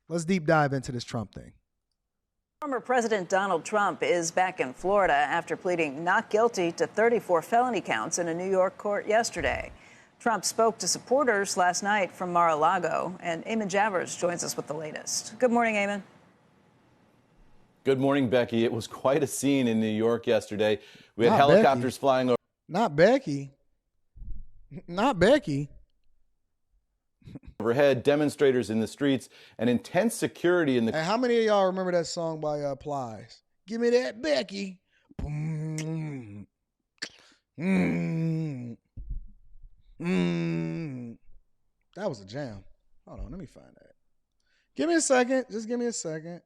Let's deep dive into this Trump thing. Former President Donald Trump is back in Florida after pleading not guilty to 34 felony counts in a New York court yesterday. Trump spoke to supporters last night from Mar-a-Lago, and Eamon Javers joins us with the latest. Good morning, Eamon. Good morning, Becky. It was quite a scene in New York yesterday. We had helicopters flying over. Not Becky. Not Becky. Overhead, demonstrators in the streets, and intense security in the. Hey, how many of y'all remember that song by Plies? Give me that Becky. Boom. That was a jam. Hold on, let me find that. Give me a second. Just give me a second.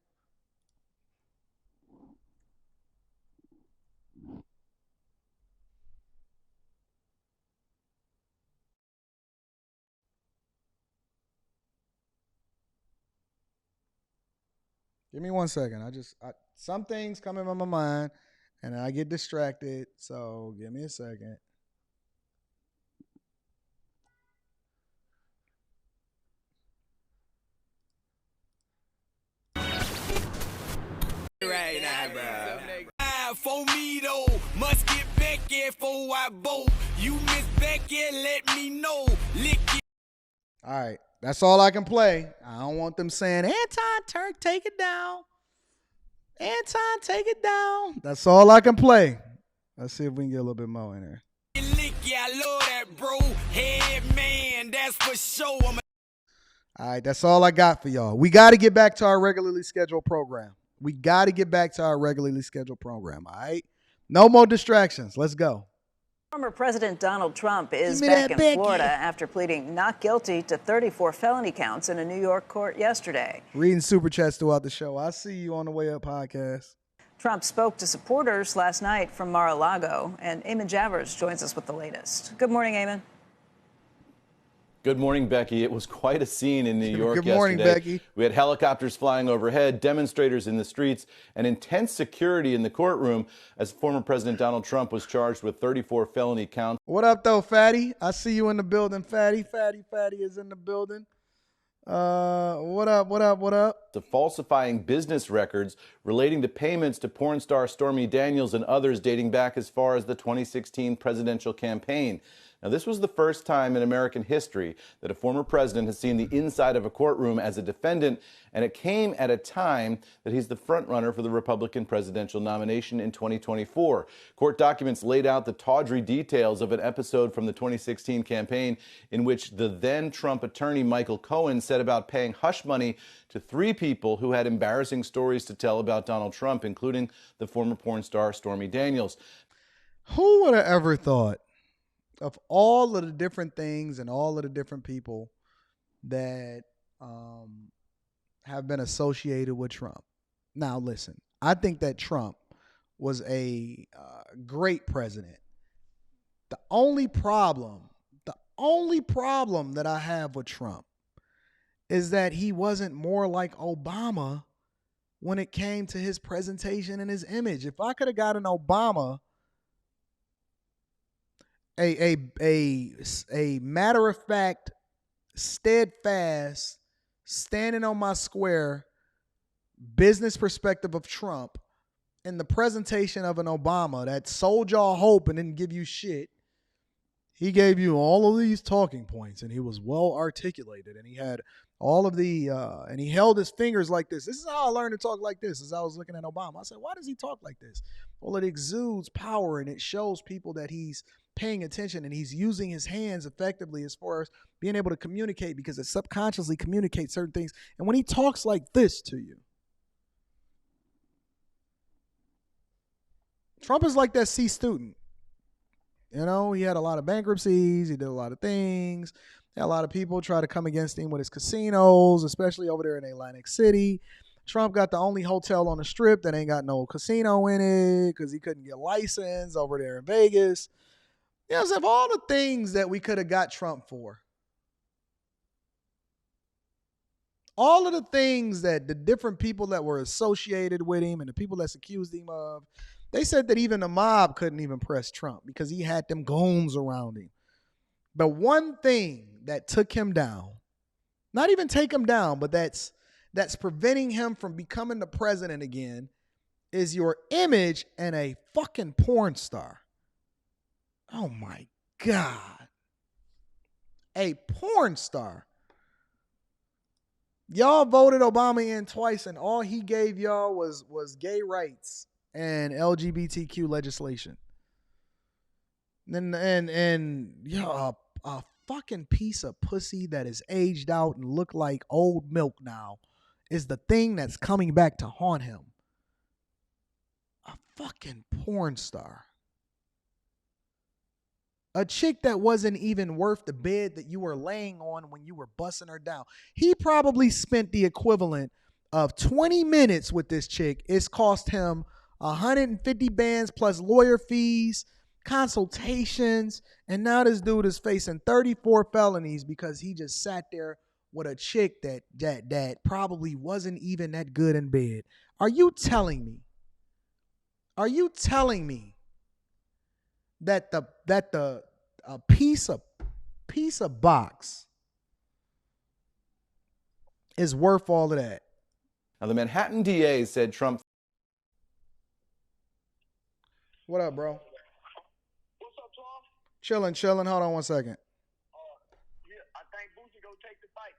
Give me 1 second. Some things come in my mind and I get distracted. So give me a second. Right now, bro. For me though, must get back here for I bolt. You miss back here, let me know. Lick it. All right. That's all I can play. I don't want them saying, Anton, take it down. Anton, take it down. That's all I can play. Let's see if we can get a little bit more in there. Lick, yeah, I love that, bro. Head man, that's for sure. All right, that's all I got for y'all. We got to get back to our regularly scheduled program. All right? No more distractions. Let's go. Former President Donald Trump is back in Florida after pleading not guilty to 34 felony counts in a New York court yesterday. Reading super chats throughout the show. I see you on the Way Up podcast. Trump spoke to supporters last night from Mar-a-Lago, and Eamon Javers joins us with the latest. Good morning, Eamon. Good morning, Becky. It was quite a scene in New York yesterday. Good morning, Becky. We had helicopters flying overhead, demonstrators in the streets, and intense security in the courtroom as former President Donald Trump was charged with 34 felony counts. What up, though, Fatty? I see you in the building, Fatty. Fatty is in the building. What up? To falsifying business records relating to payments to porn star Stormy Daniels and others dating back as far as the 2016 presidential campaign. Now, this was the first time in American history that a former president has seen the inside of a courtroom as a defendant, and it came at a time that he's the frontrunner for the Republican presidential nomination in 2024. Court documents laid out the tawdry details of an episode from the 2016 campaign in which the then Trump attorney Michael Cohen set about paying hush money to 3 people who had embarrassing stories to tell about Donald Trump, including the former porn star Stormy Daniels. Who would have ever thought, of all of the different things and all of the different people that have been associated with Trump? Now, listen, I think that Trump was a great president. The only problem that I have with Trump is that he wasn't more like Obama when it came to his presentation and his image. If I could have gotten Obama a matter of fact, steadfast, standing on my square business perspective of Trump and the presentation of an Obama that sold y'all hope and didn't give you shit. He gave you all of these talking points and he was well articulated and he had all of the, and he held his fingers like this. This is how I learned to talk like this as I was looking at Obama. I said, why does he talk like this? Well, it exudes power and it shows people that he's paying attention and he's using his hands effectively as far as being able to communicate because it subconsciously communicates certain things. And when he talks like this to you, Trump is like that C student. You know, he had a lot of bankruptcies. He did a lot of things. Had a lot of people try to come against him with his casinos, especially over there in Atlantic City. Trump got the only hotel on the strip that ain't got no casino in it because he couldn't get licensed over there in Vegas. You know, of all the things that we could have got Trump for, all of the things that the different people that were associated with him and the people that's accused him of, they said that even the mob couldn't even press Trump because he had them goons around him. But one thing that took him down, not even take him down, but that's preventing him from becoming the president again is your image and a fucking porn star. Oh my God. A porn star. Y'all voted Obama in twice, and all he gave y'all was gay rights and LGBTQ legislation. And y'all a fucking piece of pussy that is aged out and look like old milk now is the thing that's coming back to haunt him. A fucking porn star. A chick that wasn't even worth the bed that you were laying on when you were busting her down. He probably spent the equivalent of 20 minutes with this chick. It's cost him 150 bands plus lawyer fees, consultations, and now this dude is facing 34 felonies because he just sat there with a chick that probably wasn't even that good in bed. Are you telling me that a piece of box is worth all of that? Now, the Manhattan DA said Trump. What up, bro? What's up, Tom? Chilling. Hold on one second. Yeah, I think Boosie gonna take the fight.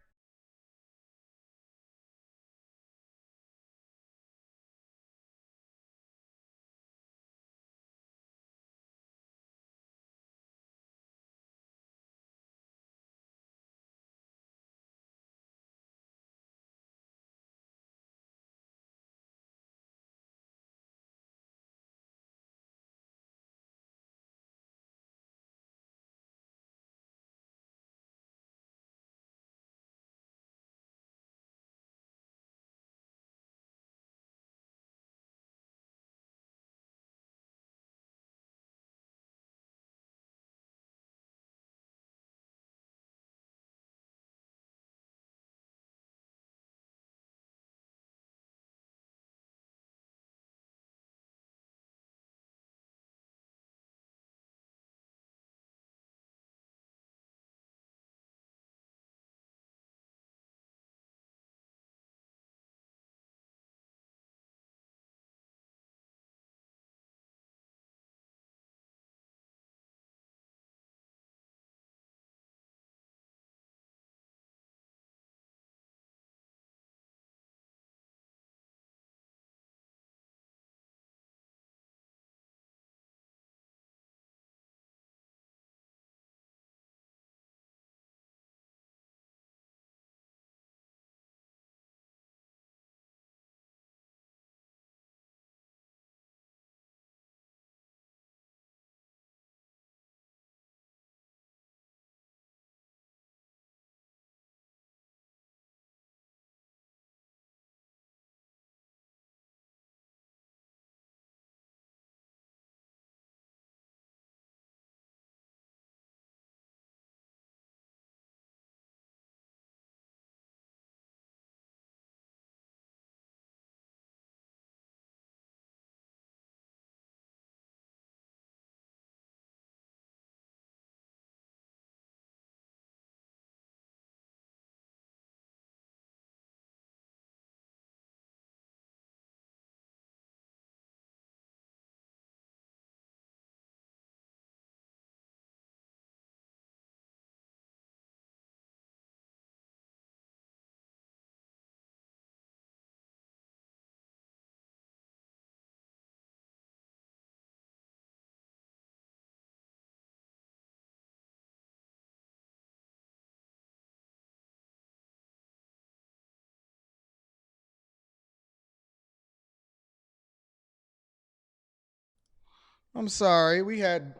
I'm sorry. We had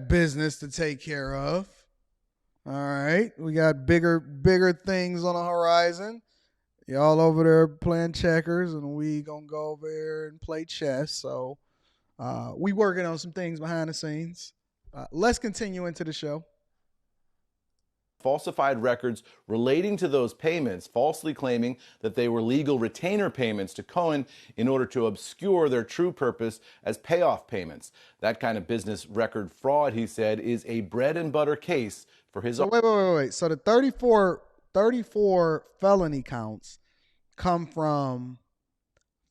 business to take care of. All right. We got bigger things on the horizon. Y'all over there playing checkers, and we gonna go over there and play chess. So we working on some things behind the scenes. Let's continue into the show. Falsified records relating to those payments, falsely claiming that they were legal retainer payments to Cohen in order to obscure their true purpose as payoff payments. That kind of business record fraud, he said, is a bread and butter case for his... So wait. So the 34 felony counts come from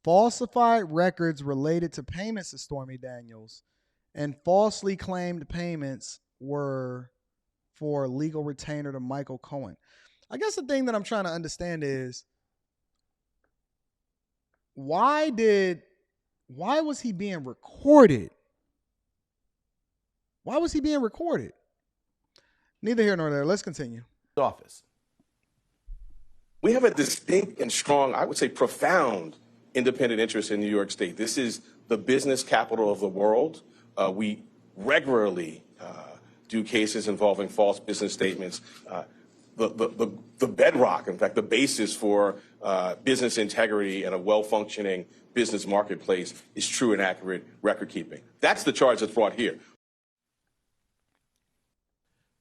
falsified records related to payments to Stormy Daniels, and falsely claimed payments were for legal retainer to Michael Cohen. I guess the thing that I'm trying to understand is why was he being recorded? Why was he being recorded? Neither here nor there. Let's continue. Office. We have a distinct and strong, I would say profound, independent interest in New York State. This is the business capital of the world. We regularly do cases involving false business statements. The bedrock, in fact, the basis for business integrity and a well-functioning business marketplace is true and accurate record keeping. That's the charge that's brought here.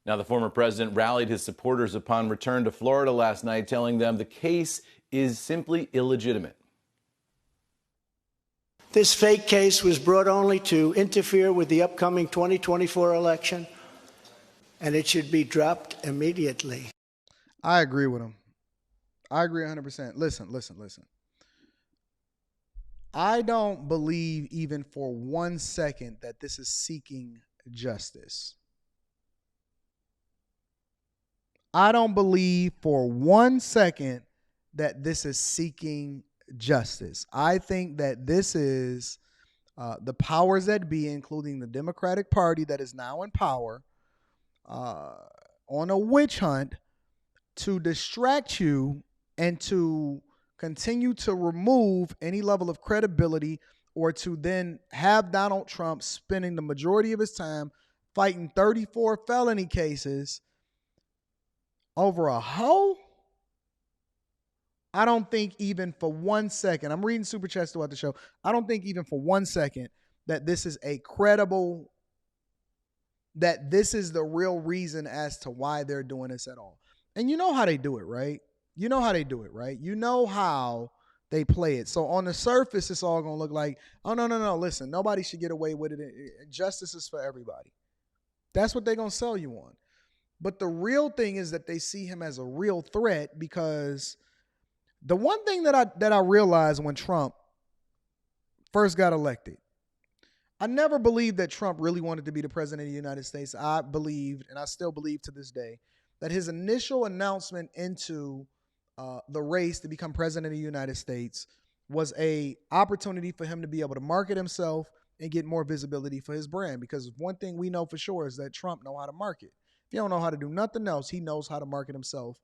Now, the former president rallied his supporters upon return to Florida last night, telling them the case is simply illegitimate. This fake case was brought only to interfere with the upcoming 2024 election, and it should be dropped immediately. I agree with him. I agree 100%. Listen. I don't believe even for 1 second that this is seeking justice. I don't believe for 1 second that this is seeking justice. I think that this is the powers that be, including the Democratic Party that is now in power, on a witch hunt to distract you and to continue to remove any level of credibility, or to then have Donald Trump spending the majority of his time fighting 34 felony cases over a hoe. I don't think even for 1 second, I'm reading super chats throughout the show, I don't think even for 1 second that this is a credible, that this is the real reason as to why they're doing this at all. And you know how they do it, right? You know how they do it, right? You know how they play it. So on the surface, it's all going to look like, oh, no. Listen, nobody should get away with it. Justice is for everybody. That's what they're going to sell you on. But the real thing is that they see him as a real threat, because the one thing that I realized when Trump first got elected, I never believed that Trump really wanted to be the president of the United States. I believed, and I still believe to this day, that his initial announcement into the race to become president of the United States was a opportunity for him to be able to market himself and get more visibility for his brand. Because one thing we know for sure is that Trump know how to market. If he don't know how to do nothing else, he knows how to market himself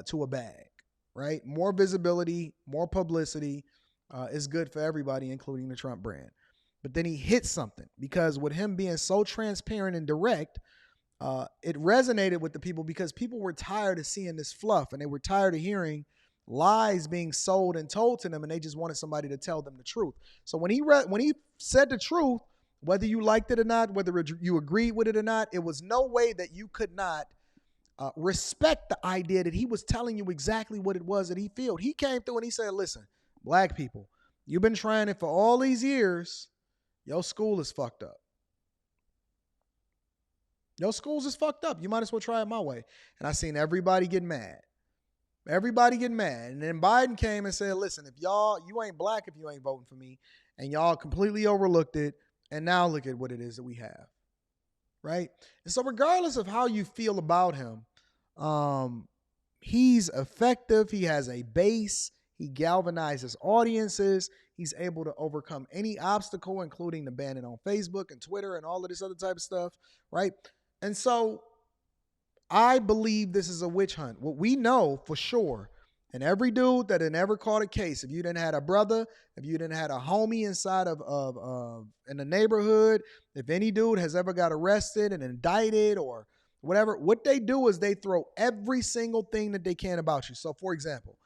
to a bag, right? More visibility, more publicity is good for everybody, including the Trump brand. But then he hit something, because with him being so transparent and direct, it resonated with the people, because people were tired of seeing this fluff, and they were tired of hearing lies being sold and told to them, and they just wanted somebody to tell them the truth. So when he said the truth, whether you liked it or not, whether you agreed with it or not, it was no way that you could not respect the idea that he was telling you exactly what it was that he felt. He came through and he said, listen, black people, you've been trying it for all these years. Your school is fucked up. Your schools is fucked up. You might as well try it my way. And I seen everybody get mad. Everybody get mad. And then Biden came and said, listen, if you ain't black if you ain't voting for me. And y'all completely overlooked it. And now look at what it is that we have. Right? And so regardless of how you feel about him, he's effective. He has a base. He galvanizes audiences. He's able to overcome any obstacle, including the banning on Facebook and Twitter and all of this other type of stuff, right? And so I believe this is a witch hunt. What we know for sure, and every dude that had ever caught a case, if you didn't had a brother, if you didn't had a homie inside of in the neighborhood, if any dude has ever got arrested and indicted or whatever, what they do is they throw every single thing that they can about you. So for example,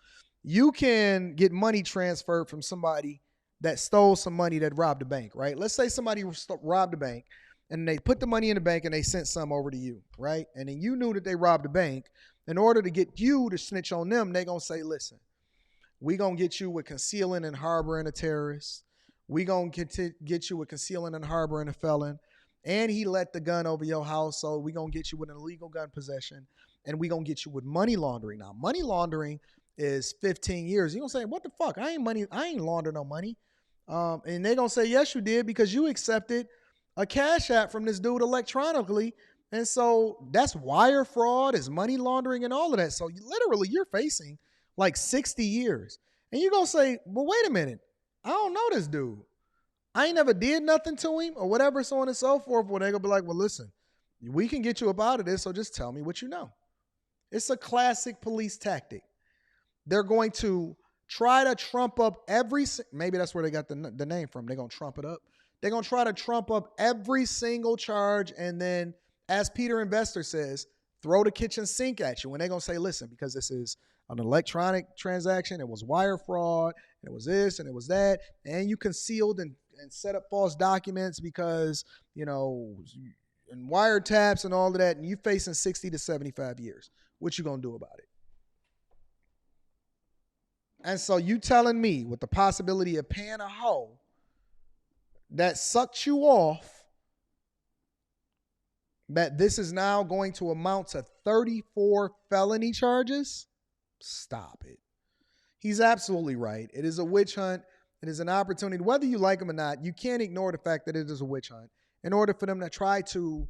you can get money transferred from somebody that stole some money that robbed a bank, right? Let's say somebody robbed a bank and they put the money in the bank and they sent some over to you, right? And then you knew that they robbed a bank. In order to get you to snitch on them, they're going to say, listen, we're going to get you with concealing and harboring a terrorist. We're going to get you with concealing and harboring a felon. And he let the gun over your house, so we're going to get you with an illegal gun possession. And we're going to get you with money laundering. Now, money laundering is 15 years. You're going to say, what the fuck? I ain't launder no money. And they're going to say, yes, you did, because you accepted a cash app from this dude electronically. And so that's wire fraud, is money laundering and all of that. So you're facing like 60 years. And you're going to say, well, wait a minute. I don't know this dude. I ain't never did nothing to him or whatever, so on and so forth. Well, they're going to be like, well, listen, we can get you up out of this, so just tell me what you know. It's a classic police tactic. They're going to try to trump up maybe that's where they got the name from. They're going to trump it up. They're going to try to trump up every single charge, and then, as Peter Investor says, throw the kitchen sink at you. And they're going to say, listen, because this is an electronic transaction, it was wire fraud, and it was this, and it was that, and you concealed and set up false documents because, and wiretaps and all of that, and you facing 60 to 75 years. What you going to do about it? And so you telling me, with the possibility of paying a hoe that sucked you off, that this is now going to amount to 34 felony charges? Stop it. He's absolutely right. It is a witch hunt. It is an opportunity. Whether you like him or not, you can't ignore the fact that it is a witch hunt in order for them to try to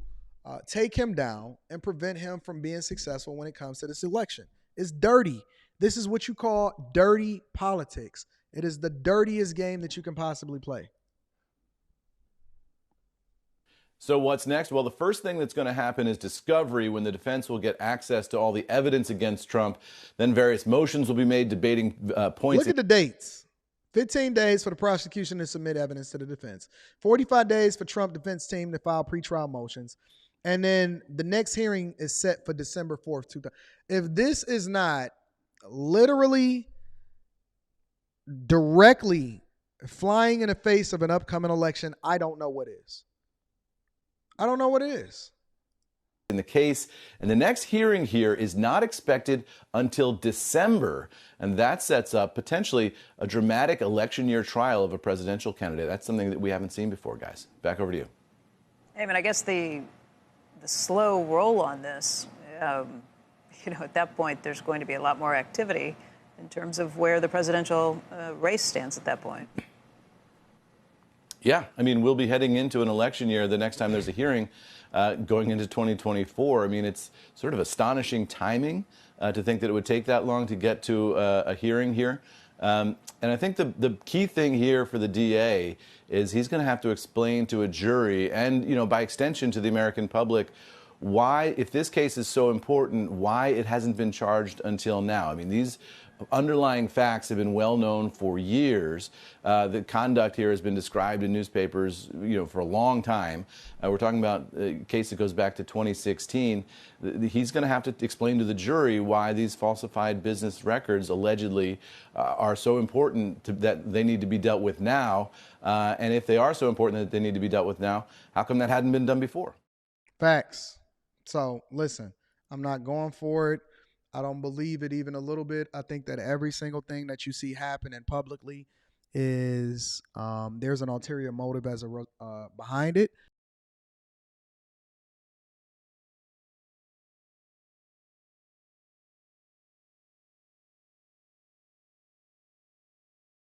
take him down and prevent him from being successful when it comes to this election. It's dirty. This is what you call dirty politics. It is the dirtiest game that you can possibly play. So what's next? Well, the first thing that's going to happen is discovery, when the defense will get access to all the evidence against Trump. Then various motions will be made debating points. Look at the dates. 15 days for the prosecution to submit evidence to the defense. 45 days for Trump defense team to file pretrial motions. And then the next hearing is set for December 4th. If this is not literally directly flying in the face of an upcoming election, I don't know what is. I don't know what it is. In the case, and the next hearing here is not expected until December, and that sets up potentially a dramatic election year trial of a presidential candidate. That's something that we haven't seen before, guys. Back over to you. I mean, I guess the slow roll on this, at that point, there's going to be a lot more activity in terms of where the presidential race stands at that point. Yeah, I mean, we'll be heading into an election year the next time there's a hearing going into 2024. I mean, it's sort of astonishing timing to think that it would take that long to get to a hearing here. And I think the key thing here for the DA is he's going to have to explain to a jury and, by extension to the American public, why, if this case is so important, why it hasn't been charged until now. I mean, these underlying facts have been well known for years. The conduct here has been described in newspapers, for a long time. We're talking about a case that goes back to 2016. He's going to have to explain to the jury why these falsified business records allegedly are so important that they need to be dealt with now. And if they are so important that they need to be dealt with now, how come that hadn't been done before? Facts. So listen, I'm not going for it. I don't believe it even a little bit. I think that every single thing that you see happening publicly is there's an ulterior motive behind it.